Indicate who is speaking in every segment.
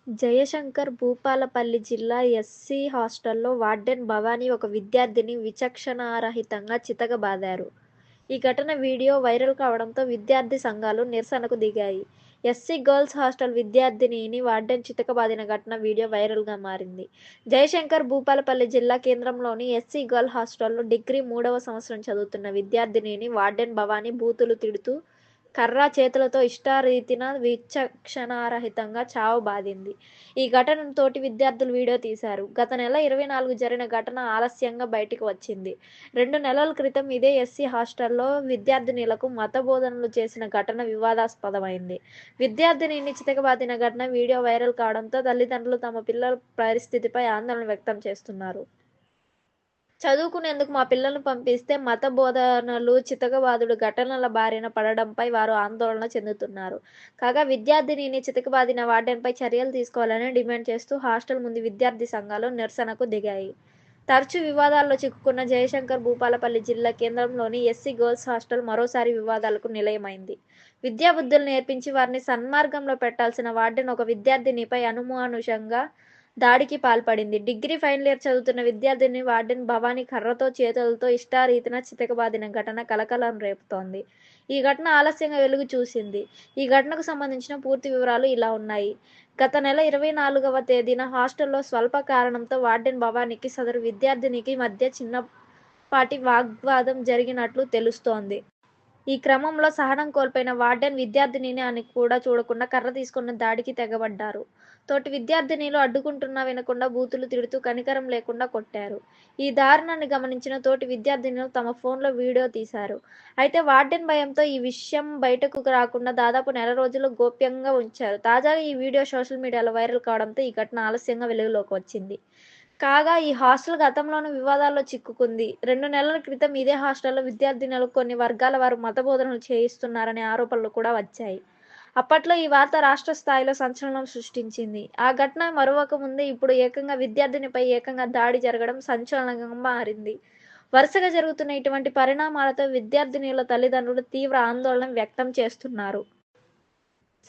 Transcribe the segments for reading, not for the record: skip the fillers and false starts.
Speaker 1: జయశంకర్ భూపాలపల్లి జిల్లా ఎస్సీ హాస్టల్లో వార్డెన్ భవానీ ఒక విద్యార్థిని విచక్షణారహితంగా చితకబాదారు. ఈ ఘటన వీడియో వైరల్ కావడంతో విద్యార్థి సంఘాలు నిరసనకు దిగాయి. ఎస్సీ గర్ల్స్ హాస్టల్ విద్యార్థినిని వార్డెన్ చితకబాదిన ఘటన వీడియో వైరల్గా మారింది. జయశంకర్ భూపాలపల్లి జిల్లా కేంద్రంలోని ఎస్సీ గర్ల్ హాస్టల్లో డిగ్రీ 3వ సంవత్సరం చదువుతున్న విద్యార్థినిని వార్డెన్ భవానీ బూతులు తిడుతూ కర్ర చేతులతో ఇష్టారీతిన విచక్షణారహితంగా చావబాదింది. ఈ ఘటనను తోటి విద్యార్థులు వీడియో తీశారు. గత నెల 24 జరిగిన ఘటన ఆలస్యంగా బయటికి వచ్చింది. 2 నెలల క్రితం ఇదే ఎస్సీ హాస్టల్లో విద్యార్థినులకు మత బోధనలు చేసిన ఘటన వివాదాస్పదమైంది. విద్యార్థినిని చితకబాదిన ఘటన వీడియో వైరల్ కావడంతో తల్లిదండ్రులు తమ పిల్లల పరిస్థితిపై ఆందోళన వ్యక్తం చేస్తున్నారు. చదువుకునేందుకు మా పిల్లలను పంపిస్తే మత బోధనలు, చితకబాదుడు ఘటనల బారిన పడడంపై వారు ఆందోళన చెందుతున్నారు. కాగా విద్యార్థినిని చితకబాదిన వార్డెన్పై చర్యలు తీసుకోవాలని డిమాండ్ చేస్తూ హాస్టల్ ముందు విద్యార్థి సంఘాలు నిరసనకు దిగాయి. తరచూ వివాదాల్లో చిక్కుకున్న జయశంకర్ భూపాలపల్లి జిల్లా కేంద్రంలోని ఎస్సీ గర్ల్స్ హాస్టల్ మరోసారి వివాదాలకు నిలయమైంది. విద్యాబుద్ధులు నేర్పించి వారిని సన్మార్గంలో పెట్టాల్సిన వార్డెన్ ఒక విద్యార్థినిపై అనుమానుషంగా దాడికి పాల్పడింది. డిగ్రీ ఫైనల్ ఇయర్ చదువుతున్న విద్యార్థిని వార్డెన్ భవానీ కర్రతో, చేతులతో ఇష్టారీతిన చితకబాదిన ఘటన కలకలం రేపుతోంది. ఈ ఘటన ఆలస్యంగా వెలుగు చూసింది. ఈ ఘటనకు సంబంధించిన పూర్తి వివరాలు ఇలా ఉన్నాయి. గత నెల 24వ తేదీన హాస్టల్లో స్వల్ప కారణంతో వార్డెన్ భవానీకి సదరు విద్యార్థినికి మధ్య చిన్నపాటి వాగ్వాదం జరిగినట్లు తెలుస్తోంది. ఈ క్రమంలో సహనం కోల్పోయిన వార్డెన్ విద్యార్థినిని అని కూడా చూడకుండా కర్ర తీసుకుని దాడికి తెగబడ్డారు. తోటి విద్యార్థినిలు అడ్డుకుంటున్నా వినకుండా బూతులు తిడుతూ కనికరం లేకుండా కొట్టారు. ఈ దారుణాన్ని గమనించిన తోటి విద్యార్థినులు తమ ఫోన్లో వీడియో తీశారు. అయితే వార్డెన్ భయంతో ఈ విషయం బయటకు రాకుండా దాదాపు నెల రోజులు గోప్యంగా ఉంచారు. తాజాగా ఈ వీడియో సోషల్ మీడియాలో వైరల్ కావడంతో ఈ ఘటన ఆలస్యంగా వెలుగులోకి వచ్చింది. కాగా ఈ హాస్టల్ గతంలోనూ వివాదాల్లో చిక్కుకుంది. 2 నెలల క్రితం ఇదే హాస్టల్లో విద్యార్థినులకు కొన్ని వర్గాల వారు మత బోధనలు చేయిస్తున్నారనే ఆరోపణలు కూడా వచ్చాయి. అప్పట్లో ఈ వార్త రాష్ట్ర స్థాయిలో సంచలనం సృష్టించింది. ఆ ఘటన మరువక ముందే ఇప్పుడు ఏకంగా విద్యార్థినిపై ఏకంగా దాడి జరగడం సంచలనంగా మారింది. వరుసగా జరుగుతున్న ఇటువంటి పరిణామాలతో విద్యార్థినుల తల్లిదండ్రులు తీవ్ర ఆందోళన వ్యక్తం చేస్తున్నారు.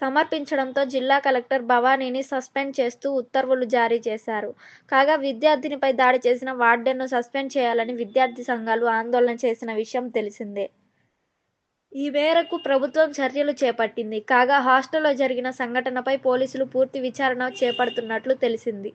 Speaker 1: సమర్పించడంతో జిల్లా కలెక్టర్ భవానీని సస్పెండ్ చేస్తూ ఉత్తర్వులు జారీ చేశారు. కాగా విద్యార్థినిపై దాడి చేసిన వార్డెన్ను సస్పెండ్ చేయాలని విద్యార్థి సంఘాలు ఆందోళన చేసిన విషయం తెలిసిందే. ఈ మేరకు ప్రభుత్వం చర్యలు చేపట్టింది. కాగా హాస్టల్లో జరిగిన సంఘటనపై పోలీసులు పూర్తి విచారణ చేపడుతున్నట్లు తెలిసింది.